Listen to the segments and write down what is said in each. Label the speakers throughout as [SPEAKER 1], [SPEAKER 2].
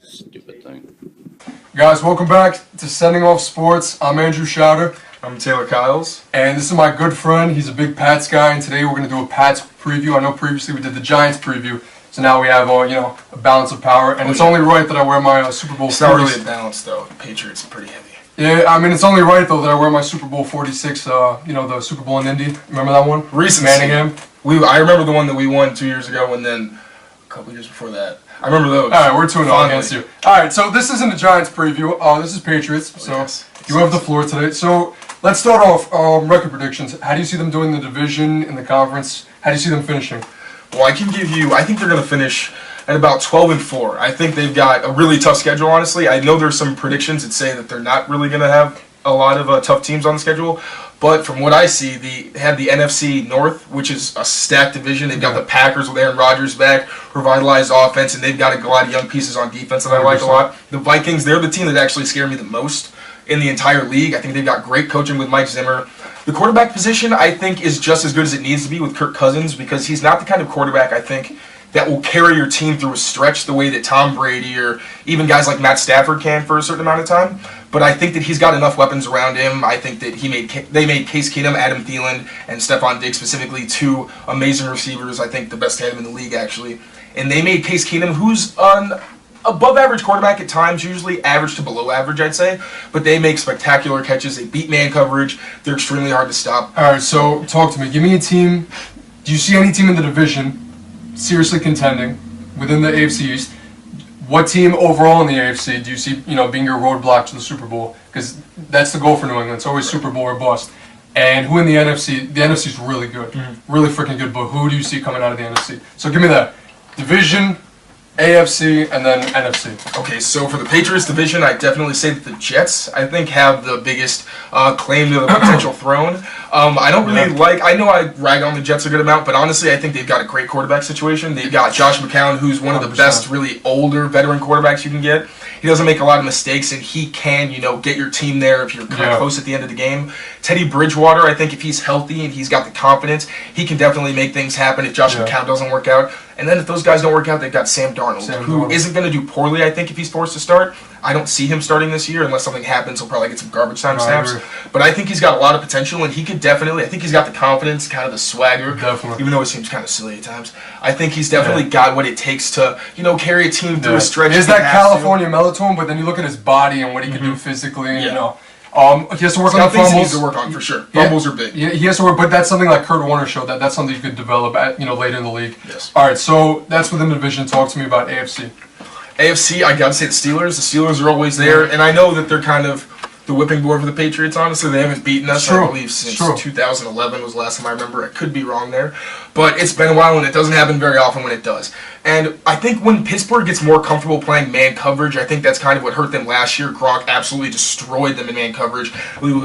[SPEAKER 1] Stupid thing.
[SPEAKER 2] Guys, welcome back to Sending Off Sports. I'm Andrew Schauder.
[SPEAKER 3] I'm Taylor Kyles.
[SPEAKER 2] And this is my good friend. He's a big Pats guy, and today we're going to do a Pats preview. I know previously we did the Giants preview, so now we have a balance of power. And it's only right that I wear my Super Bowl 46.
[SPEAKER 3] It's not really a balance, though. The Patriots are pretty heavy.
[SPEAKER 2] Yeah, I mean, it's only right, though, that I wear my Super Bowl 46, the Super Bowl in Indy. Remember that one?
[SPEAKER 3] Recent.
[SPEAKER 2] Manningham.
[SPEAKER 3] I remember the one that we won 2 years ago, and then a couple years before that. I remember those.
[SPEAKER 2] All right, we're 2-0 against you. All right, so this isn't a Giants preview. This is Patriots, so
[SPEAKER 3] yes.
[SPEAKER 2] You have the floor today. So let's start off record predictions. How do you see them doing in the division, in the conference? How do you see them finishing?
[SPEAKER 3] Well, I think they're going to finish at about 12-4. I think they've got a really tough schedule, honestly. I know there's some predictions that say that they're not really going to have a lot of tough teams on the schedule. But from what I see, they have the NFC North, which is a stacked division. They've got the Packers with Aaron Rodgers back, revitalized offense, and they've got a lot of young pieces on defense that I like a lot. The Vikings, they're the team that actually scare me the most in the entire league. I think they've got great coaching with Mike Zimmer. The quarterback position, I think, is just as good as it needs to be with Kirk Cousins because he's not the kind of quarterback, I think, that will carry your team through a stretch the way that Tom Brady or even guys like Matt Stafford can for a certain amount of time. But I think that he's got enough weapons around him. I think that they made Case Keenum, Adam Thielen, and Stephon Diggs specifically two amazing receivers. I think the best tandem in the league, actually. And they made Case Keenum, who's an above-average quarterback at times, usually average to below average, I'd say. But they make spectacular catches. They beat man coverage. They're extremely hard to stop.
[SPEAKER 2] All right, so talk to me. Give me a team. Do you see any team in the division seriously contending within the AFC East? What team overall in the AFC do you see, being your roadblock to the Super Bowl? Because that's the goal for New England. It's always Super Bowl or bust. And who in the NFC? The NFC is really good, really freaking good. But who do you see coming out of the NFC? So give me that division, AFC, and then NFC.
[SPEAKER 3] Okay, so for the Patriots division, I definitely say that the Jets, I think, have the biggest claim to the potential throne. I don't really I know I rag on the Jets a good amount, but honestly, I think they've got a great quarterback situation. They've got Josh McCown, who's one of the best, really older veteran quarterbacks you can get. He doesn't make a lot of mistakes, and he can, get your team there if you're kind of close at the end of the game. Teddy Bridgewater, I think if he's healthy and he's got the confidence, he can definitely make things happen if Josh McCown doesn't work out. And then if those guys don't work out, they've got Sam Darnold, who isn't going to do poorly, I think, if he's forced to start. I don't see him starting this year unless something happens. He'll probably get some garbage time snaps. But I think he's got a lot of potential, and he could definitely, I think he's got the confidence, kind of the swagger, even though it seems kind of silly at times. I think he's definitely got what it takes to, carry a team through a stretch.
[SPEAKER 2] He has that California melatonin, but then you look at his body and what he can do physically, and, he has to work on the fumbles.
[SPEAKER 3] He needs to work on, for sure. Fumbles are big.
[SPEAKER 2] Yeah, he has to work, but that's something like Kurt Warner showed that's something you could develop at, later in the league.
[SPEAKER 3] Yes.
[SPEAKER 2] All right, so that's within the division. Talk to me about AFC.
[SPEAKER 3] AFC, I gotta say the Steelers. The Steelers are always there, and I know that they're kind of the whipping boy for the Patriots, honestly. They haven't beaten us, I believe, since 2011 was the last time I remember. I could be wrong there. But it's been a while, and it doesn't happen very often when it does. And I think when Pittsburgh gets more comfortable playing man coverage, I think that's kind of what hurt them last year. Gronk absolutely destroyed them in man coverage.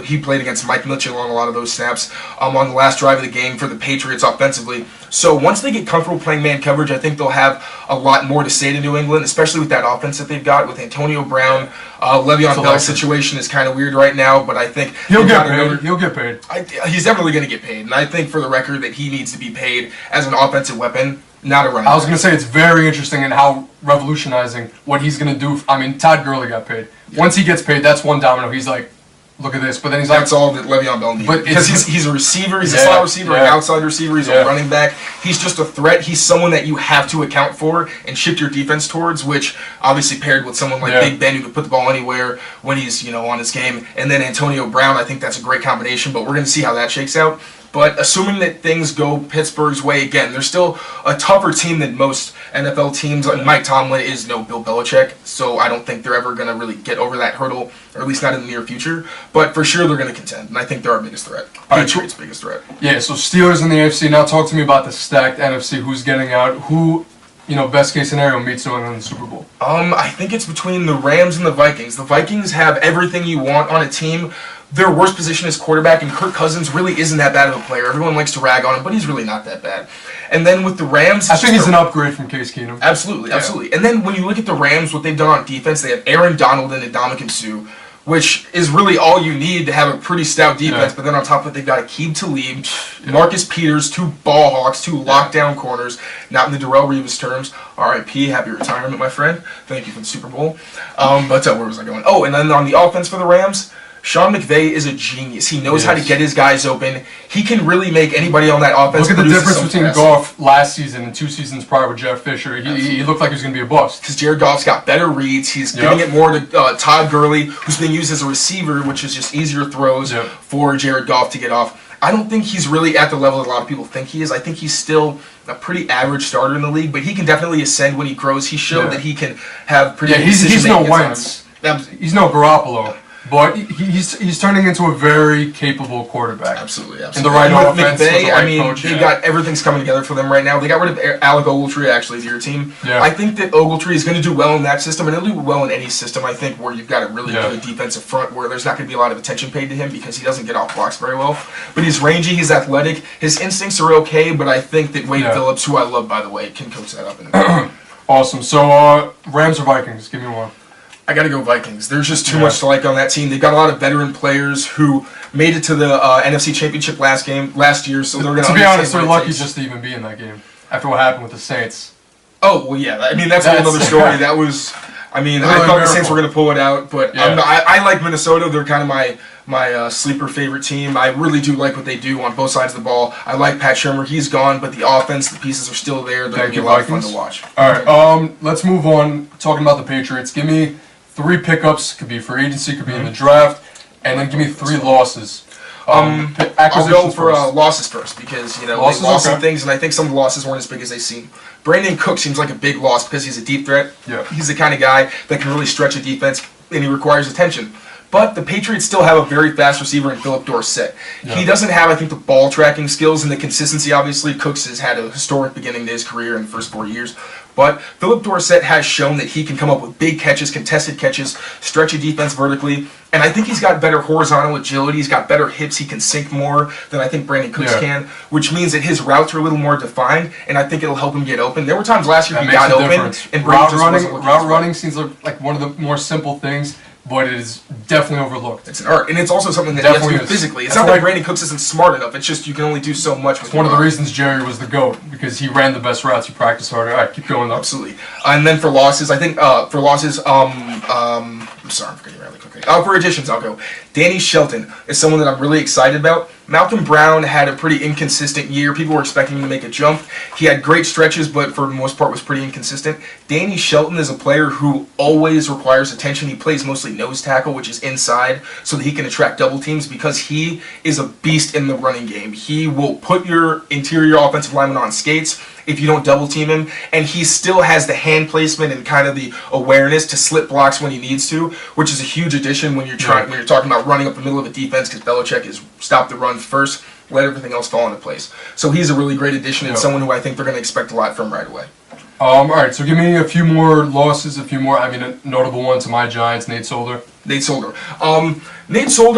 [SPEAKER 3] He played against Mike Mitchell on a lot of those snaps on the last drive of the game for the Patriots offensively. So once they get comfortable playing man coverage, I think they'll have a lot more to say to New England, especially with that offense that they've got with Antonio Brown. Le'Veon Bell's situation is kind of weird right now, but I think
[SPEAKER 2] he'll get paid. He'll get paid.
[SPEAKER 3] He's definitely going to get paid, and I think for the record that he needs to be paid as an offensive weapon, not a running.
[SPEAKER 2] I was going to say it's very interesting in how revolutionizing what he's going to do. I mean, Todd Gurley got paid. Once he gets paid, that's one domino. He's like, look at this. But then he's like,
[SPEAKER 3] that's all that Le'Veon Bell needs. Because he's a receiver, he's a slot receiver, an outside receiver, he's a running back. He's just a threat. He's someone that you have to account for and shift your defense towards, which obviously paired with someone like Big Ben who can put the ball anywhere when he's, on his game. And then Antonio Brown, I think that's a great combination, but we're going to see how that shakes out. But assuming that things go Pittsburgh's way again, they're still a tougher team than most NFL teams. Mike Tomlin is no Bill Belichick, so I don't think they're ever going to really get over that hurdle, or at least not in the near future. But for sure they're going to contend, and I think they're our biggest threat. Patriots' biggest threat.
[SPEAKER 2] Yeah, so Steelers in the AFC. Now talk to me about the stacked NFC. Who's getting out? Who, best case scenario, meets New England in the Super Bowl?
[SPEAKER 3] I think it's between the Rams and the Vikings. The Vikings have everything you want on a team. Their worst position is quarterback, and Kirk Cousins really isn't that bad of a player. Everyone likes to rag on him, but he's really not that bad. And then with the Rams,
[SPEAKER 2] I think he's an upgrade from Case Keenum.
[SPEAKER 3] Absolutely. And then when you look at the Rams, what they've done on defense, they have Aaron Donald and Ndamukong Suh, which is really all you need to have a pretty stout defense.
[SPEAKER 2] Yeah.
[SPEAKER 3] But then on top of it, they've got Aqib Talib, Marcus Peters, 2 ball hawks, 2 lockdown corners, not in the Darrelle Revis terms. R.I.P. Happy retirement, my friend. Thank you for the Super Bowl. But where was I going? Oh, and then on the offense for the Rams, Sean McVay is a genius. He knows how to get his guys open. He can really make anybody on that offense.
[SPEAKER 2] Look at the difference between Goff last season and 2 seasons prior with Jeff Fisher. He looked like he was going to be a bust.
[SPEAKER 3] Because Jared Goff's got better reads. He's giving it more to Todd Gurley, who's being used as a receiver, which is just easier throws for Jared Goff to get off. I don't think he's really at the level that a lot of people think he is. I think he's still a pretty average starter in the league, but he can definitely ascend when he grows. He showed that he can have pretty good
[SPEAKER 2] he's no Wentz. He's no Garoppolo. But he's turning into a very capable quarterback.
[SPEAKER 3] Absolutely.
[SPEAKER 2] In the right offense, with the right coach.
[SPEAKER 3] They've got everything's coming together for them right now. They got rid of Alec Ogletree, actually, to your team.
[SPEAKER 2] Yeah.
[SPEAKER 3] I think that Ogletree is going to do well in that system, and he'll do well in any system, I think, where you've got a really good defensive front where there's not going to be a lot of attention paid to him because he doesn't get off blocks very well. But he's rangy, he's athletic, his instincts are okay, but I think that Wade Phillips, who I love, by the way, can coach that up.
[SPEAKER 2] Awesome. So, Rams or Vikings? Give me one.
[SPEAKER 3] I got to go Vikings. There's just too much to like on that team. They've got a lot of veteran players who made it to the NFC Championship last year, so they're going to.
[SPEAKER 2] To be honest, they're lucky just to even be in that game after what happened with the Saints.
[SPEAKER 3] Oh well, yeah. I mean, that's a whole other story. That was. I mean, I thought the Saints were going to pull it out, but I like Minnesota. They're kind of my sleeper favorite team. I really do like what they do on both sides of the ball. I like Pat Shurmur. He's gone, but the offense, the pieces are still there. They're going to be a lot of fun to watch.
[SPEAKER 2] All right, let's move on. Talking about the Patriots, give me 3 pickups. Could be free agency, could be in the draft, and then give me 3 losses.
[SPEAKER 3] I'll go for losses first because they lost some things, and I think some of the losses weren't as big as they seem. Brandon Cook seems like a big loss because he's a deep threat.
[SPEAKER 2] Yeah.
[SPEAKER 3] He's the kind of guy that can really stretch a defense, and he requires attention. But the Patriots still have a very fast receiver in Philip Dorsett. Yeah. He doesn't have, I think, the ball tracking skills and the consistency. Obviously, Cooks has had a historic beginning to his career in the first 4 years. But Philip Dorsett has shown that he can come up with big catches, contested catches, stretch a defense vertically. And I think he's got better horizontal agility. He's got better hips. He can sink more than I think Brandon Cooks can, which means that his routes are a little more defined, and I think it'll help him get open. There were times last year he got open, and
[SPEAKER 2] route running seems like one of the more simple things, but it is definitely overlooked.
[SPEAKER 3] It's an art, and it's also something that you have to do physically. It's not that Brandon Cooks isn't smart enough. It's just you can only do so much.
[SPEAKER 2] It's one of the reasons Jerry was the GOAT, because he ran the best routes. He practiced harder. All right, keep going, though.
[SPEAKER 3] Absolutely. And then for losses, I think I'm sorry, I'm forgetting really quickly. For additions, I'll go. Danny Shelton is someone that I'm really excited about. Malcolm Brown had a pretty inconsistent year. People were expecting him to make a jump. He had great stretches, but for the most part was pretty inconsistent. Danny Shelton is a player who always requires attention. He plays mostly nose tackle, which is inside, so that he can attract double teams because he is a beast in the running game. He will put your interior offensive lineman on skates if you don't double team him, and he still has the hand placement and kind of the awareness to slip blocks when he needs to, which is a huge addition when you're talking about running up the middle of a defense, because Belichick is stop the run first, let everything else fall into place. So he's a really great addition and someone who I think they're going to expect a lot from right away.
[SPEAKER 2] All right, so give me a few more losses, a notable one to my Giants, Nate Solder. Nate Solder,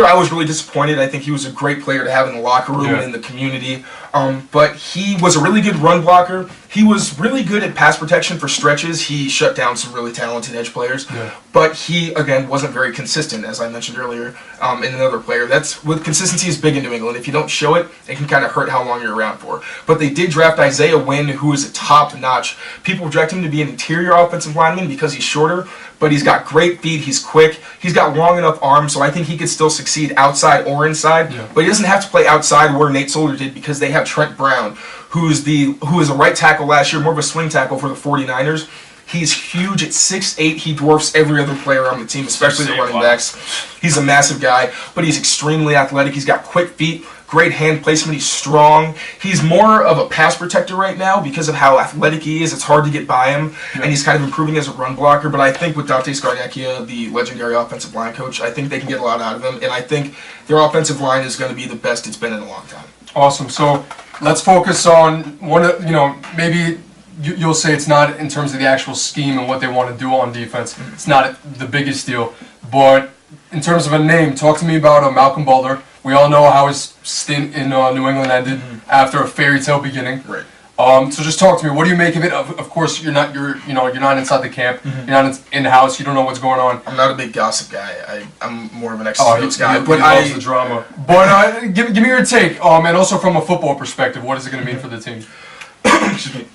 [SPEAKER 3] I was really disappointed. I think he was a great player to have in the locker room and in the community. But he was a really good run blocker. He was really good at pass protection for stretches. He shut down some really talented edge players. Yeah. But he, again, wasn't very consistent, as I mentioned earlier, in another player. Consistency is big in New England. If you don't show it, it can kind of hurt how long you're around for. But they did draft Isaiah Wynn, who is a top-notch. People project him to be an interior offensive lineman because he's shorter, but he's got great feet, he's quick, he's got long enough arms, so I think he could still succeed outside or inside. Yeah. But he doesn't have to play outside where Nate Solder did because they have Trent Brown, who is a right tackle last year, more of a swing tackle for the 49ers. He's huge at 6'8". He dwarfs every other player on the team, especially the running backs. He's a massive guy, but he's extremely athletic. He's got quick feet, great hand placement. He's strong. He's more of a pass protector right now because of how athletic he is. It's hard to get by him, and he's kind of improving as a run blocker. But I think with Dante Scarnecchia, the legendary offensive line coach, I think they can get a lot out of him, and I think their offensive line is going to be the best it's been in a long time.
[SPEAKER 2] Awesome. So let's focus on one of, maybe you'll say it's not in terms of the actual scheme and what they want to do on defense. It's not the biggest deal. But in terms of a name, talk to me about Malcolm Butler. We all know how his stint in New England ended after a fairy tale beginning.
[SPEAKER 3] Right.
[SPEAKER 2] So just talk to me. What do you make of it? Of course, you're not inside the camp.
[SPEAKER 3] Mm-hmm.
[SPEAKER 2] You're not in the house. You don't know what's going on.
[SPEAKER 3] I'm not a big gossip guy. I'm more of an
[SPEAKER 2] Oh,
[SPEAKER 3] extra guy.
[SPEAKER 2] but he loves the drama. But give me your take. And also from a football perspective, what is it going to mean for the team?
[SPEAKER 3] Excuse me.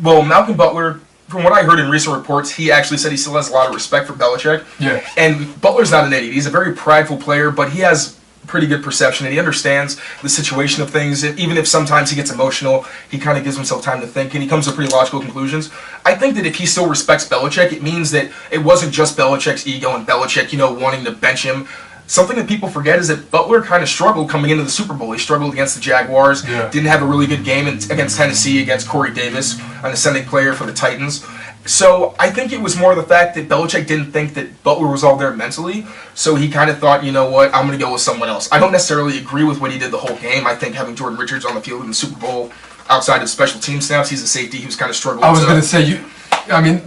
[SPEAKER 3] Well, Malcolm Butler, from what I heard in recent reports, he actually said he still has a lot of respect for Belichick.
[SPEAKER 2] Yeah.
[SPEAKER 3] And Butler's not an idiot. He's a very prideful player, but he has pretty good perception, and he understands the situation of things. Even if sometimes he gets emotional, he kind of gives himself time to think, and he comes to pretty logical conclusions. I think that if he still respects Belichick, it means that it wasn't just Belichick's ego and Belichick, wanting to bench him. Something that people forget is that Butler kind of struggled coming into the Super Bowl. He struggled against the Jaguars, didn't have a really good game against Tennessee, against Corey Davis, an ascending player for the Titans. So I think it was more the fact that Belichick didn't think that Butler was all there mentally, so he kind of thought, you know what, I'm going to go with someone else. I don't necessarily agree with what he did the whole game. I think having Jordan Richards on the field in the Super Bowl, outside of special team snaps, he's a safety. He was kind of struggling.
[SPEAKER 2] I was going to say,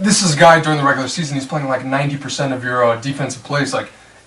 [SPEAKER 2] this is a guy during the regular season, he's playing like 90% of your defensive plays,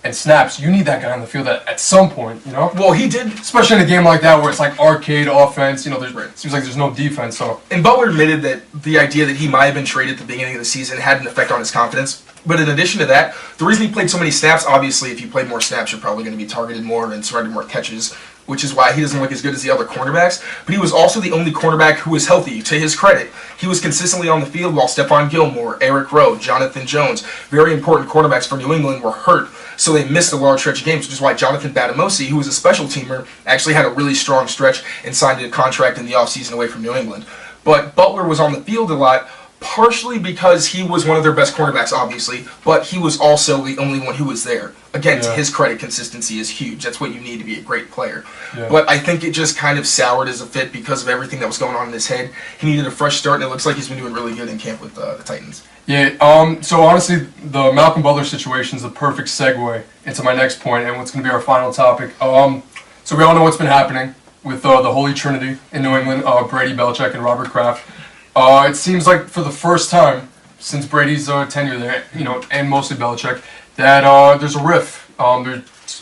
[SPEAKER 2] and snaps. You need that guy on the field at some point,
[SPEAKER 3] Well, he did.
[SPEAKER 2] Especially in a game like that where it's like arcade offense, it seems like there's no defense. So.
[SPEAKER 3] And Butler admitted that the idea that he might have been traded at the beginning of the season had an effect on his confidence. But in addition to that, the reason he played so many snaps, obviously, if you played more snaps, you're probably going to be targeted more and surrounded more catches, which is why he doesn't look as good as the other cornerbacks. But he was also the only cornerback who was healthy, to his credit. He was consistently on the field while Stephon Gilmore, Eric Rowe, Jonathan Jones, very important cornerbacks for New England, were hurt. So they missed a large stretch of games, which is why Jonathan Batamosi, who was a special teamer, actually had a really strong stretch and signed a contract in the offseason away from New England. But Butler was on the field a lot, partially because he was one of their best cornerbacks, obviously, but he was also the only one who was there. Again, to his credit, consistency is huge. That's what you need to be a great player. Yeah. But I think it just kind of soured as a fit because of everything that was going on in his head. He needed a fresh start, and it looks like he's been doing really good in camp with the Titans.
[SPEAKER 2] Yeah, so honestly, the Malcolm Butler situation is the perfect segue into my next point and what's going to be our final topic. So we all know what's been happening with the Holy Trinity in New England, Brady, Belichick, and Robert Kraft. It seems like for the first time since Brady's tenure there, and mostly Belichick, that there's a rift.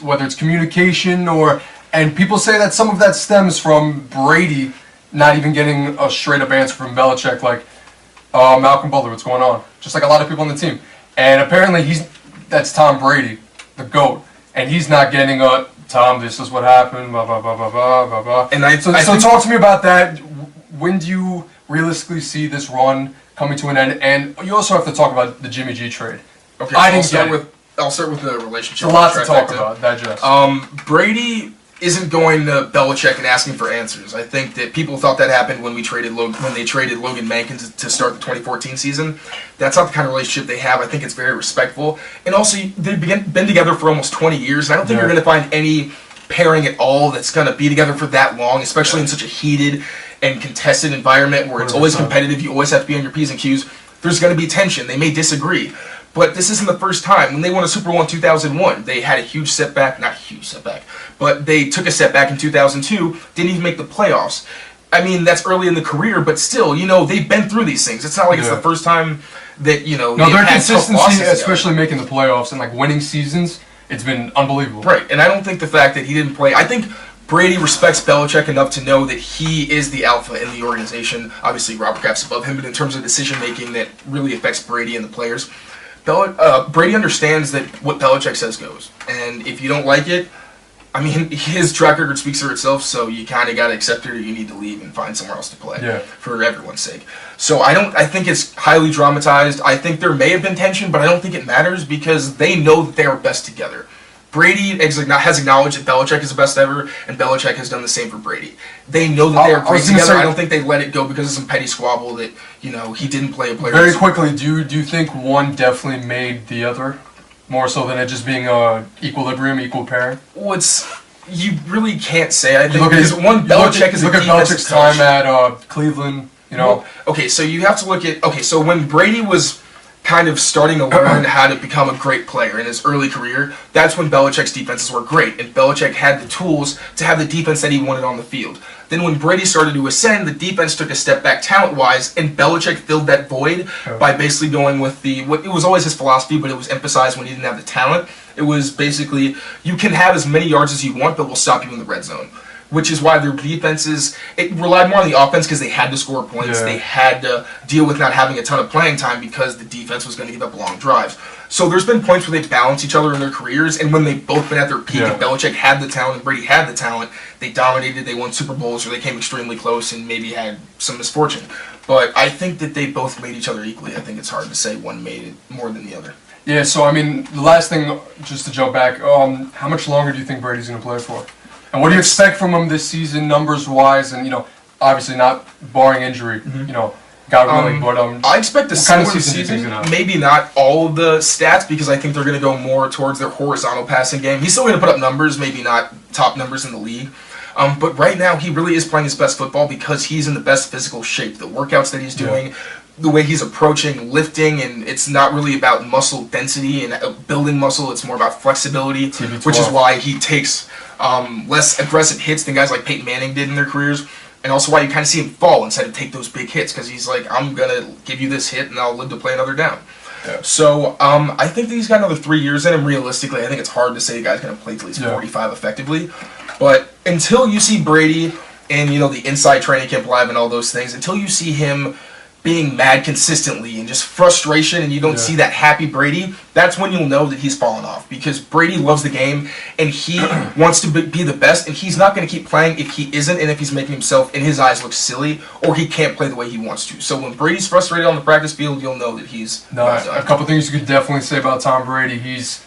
[SPEAKER 2] Whether it's communication and people say that some of that stems from Brady not even getting a straight-up answer from Belichick, like, Malcolm Butler, what's going on? Just like a lot of people on the team. And apparently that's Tom Brady, the GOAT, and he's not getting Tom, this is what happened, blah, blah, blah, blah, blah, blah, blah.
[SPEAKER 3] And
[SPEAKER 2] so talk to me about that. When do you realistically see this run coming to an end? And you also have to talk about the Jimmy G trade.
[SPEAKER 3] Okay, I'll start with the relationship.
[SPEAKER 2] There's a lot to talk about, digest.
[SPEAKER 3] Brady isn't going to Belichick and asking for answers. I think that people thought that happened when they traded Logan Mankins to start the 2014 season. That's not the kind of relationship they have. I think it's very respectful. And also, they've been together for almost 20 years, and I don't think you're going to find any pairing at all that's going to be together for that long, especially in such a heated and contested environment where it's always competitive. You always have to be on your P's and Q's. There's going to be tension. They may disagree. But this isn't the first time. When they won a Super Bowl in 2001, they had a huge setback. Not a huge setback, but they took a setback in 2002, didn't even make the playoffs. I mean, that's early in the career, but still, they've been through these things. It's not like it's the first time that,
[SPEAKER 2] No, their consistency, especially making the playoffs and, winning seasons, it's been unbelievable.
[SPEAKER 3] Right, and I don't think the fact that he didn't play... I think Brady respects Belichick enough to know that he is the alpha in the organization. Obviously, Robert Kraft's above him, but in terms of decision-making that really affects Brady and the players... Brady understands that what Belichick says goes, and if you don't like it, I mean, his track record speaks for itself, so you kind of got to accept it or you need to leave and find somewhere else to play for everyone's sake. So I think it's highly dramatized. I think there may have been tension, but I don't think it matters because they know that they are best together. Brady has acknowledged that Belichick is the best ever, and Belichick has done the same for Brady. They know that they are great together. I don't think they let it go because of some petty squabble that, he didn't play a player.
[SPEAKER 2] Very quickly, do you think one definitely made the other? More so than it just being equilibrium, equal pairing?
[SPEAKER 3] Well, you really can't say. I think because Belichick is a
[SPEAKER 2] look at Belichick's time at Cleveland,
[SPEAKER 3] Well, okay, so you have to look at... Okay, so when Brady was kind of starting to learn how to become a great player in his early career, that's when Belichick's defenses were great, and Belichick had the tools to have the defense that he wanted on the field. Then when Brady started to ascend, the defense took a step back talent-wise, and Belichick filled that void by basically going with it was always his philosophy, but it was emphasized when he didn't have the talent. It was basically, you can have as many yards as you want, but we'll stop you in the red zone. which is why their defenses, it relied more on the offense because they had to score points.
[SPEAKER 2] Yeah.
[SPEAKER 3] They had to deal with not having a ton of playing time because the defense was going to give up long drives. So there's been points where they balance each other in their careers, and when they've both been at their peak, and Belichick had the talent and Brady had the talent, they dominated, they won Super Bowls, or they came extremely close and maybe had some misfortune. But I think that they both made each other equally. I think it's hard to say one made it more than the other.
[SPEAKER 2] Yeah, so I mean, the last thing, just to jump back, how much longer do you think Brady's going to play for? And what do you expect from him this season, numbers-wise, and, obviously not barring injury, God willing, but
[SPEAKER 3] I expect a
[SPEAKER 2] kind of
[SPEAKER 3] similar season. Maybe not all of the stats because I think they're going to go more towards their horizontal passing game. He's still going to put up numbers, maybe not top numbers in the league. But right now, he really is playing his best football because he's in the best physical shape. The workouts that he's doing, the way he's approaching lifting, and it's not really about muscle density and building muscle. It's more about flexibility, which is why he takes less aggressive hits than guys like Peyton Manning did in their careers. And also why you kind of see him fall instead of take those big hits because he's like, I'm going to give you this hit and I'll live to play another down. Yeah. So I think that he's got another 3 years in him. Realistically, I think it's hard to say a guy's going to play till he's 45 effectively. But until you see Brady and, the inside training camp live and all those things, until you see him being mad consistently and just frustration and you don't see that happy Brady, that's when you'll know that he's fallen off because Brady loves the game and he wants to be the best and he's not going to keep playing if he isn't and if he's making himself, in his eyes, look silly or he can't play the way he wants to. So when Brady's frustrated on the practice field, you'll know that he's
[SPEAKER 2] a couple things you could definitely say about Tom Brady. He's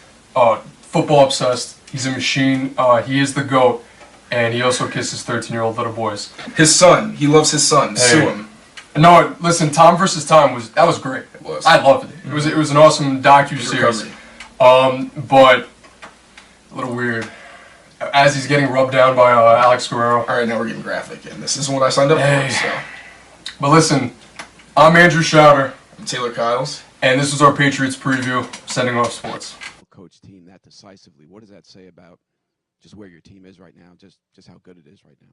[SPEAKER 2] football obsessed. He's a machine. He is the GOAT. And he also kisses 13-year-old little boys.
[SPEAKER 3] His son. He loves his son. Sue him.
[SPEAKER 2] No, listen, Tom versus Tom was great. It was. I loved it. It was an awesome docu-series. But a little weird. As he's getting rubbed down by Alex Guerrero.
[SPEAKER 3] All right, now we're getting graphic, and this isn't what I signed up for. So.
[SPEAKER 2] But listen, I'm Andrew Schauder.
[SPEAKER 3] I'm Taylor Kyles.
[SPEAKER 2] And this was our Patriots preview, sending off sports.
[SPEAKER 1] Coach team that decisively. What does that say about just where your team is right now, just how good it is right now?